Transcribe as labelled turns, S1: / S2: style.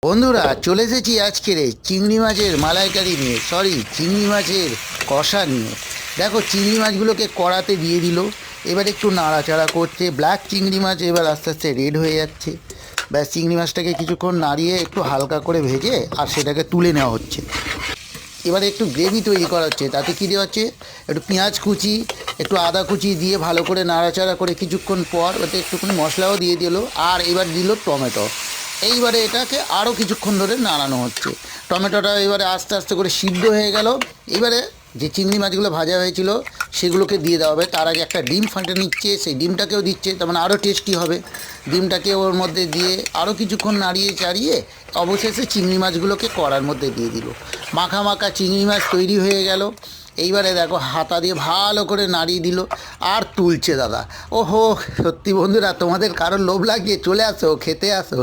S1: বন্ধুরা চলে এসেছি আজকের এই চিংড়ি মাছের মালাইকারি নিয়ে, চিংড়ি মাছের কষা নিয়ে। দেখো চিংড়ি মাছগুলোকে কড়াতে দিয়ে দিল, এবার একটু নাড়াচাড়া করছে। ব্ল্যাক চিংড়ি মাছ এবার আস্তে আস্তে রেড হয়ে যাচ্ছে। ব্যাস চিংড়ি মাছটাকে কিছুক্ষণ নাড়িয়ে একটু হালকা করে ভেজে আর সেটাকে তুলে নেওয়া হচ্ছে। এবারে একটু গ্রেভি তৈরি করা হচ্ছে। তাতে কী দেওয়া হচ্ছে, একটু পেঁয়াজ কুচি, একটু আদা কুচি দিয়ে ভালো করে নাড়াচাড়া করে কিছুক্ষণ পর ওতে একটুখানি মশলাও দিয়ে দিল। আর এবার দিল টমেটো। এইবারে এটাকে আরও কিছুক্ষণ ধরে নাড়ানো হচ্ছে। টমেটোটা এবারে আস্তে আস্তে করে সিদ্ধ হয়ে গেল। এবারে যে চিংড়ি মাছগুলো ভাজা হয়েছিল সেগুলোকে দিয়ে দেওয়া হবে। তার আগে একটা ডিম ফাটে নিচ্ছে, সেই ডিমটাকেও দিচ্ছে, তার মানে আরও টেস্টি হবে। ডিমটাকে ওর মধ্যে দিয়ে আরও কিছুক্ষণ নাড়িয়ে চাড়িয়ে অবশেষে চিংড়ি মাছগুলোকে কড়ার মধ্যে দিয়ে দিল। মাখা মাখা চিংড়ি মাছ তৈরি হয়ে গেল। এইবারে দেখো হাতা দিয়ে ভালো করে নাড়িয়ে দিল আর তুলছে দাদা। ওহো, সত্যি বন্ধুরা, তোমাদের কারোর লোভ লাগিয়ে চলে আসো, খেতে আসো।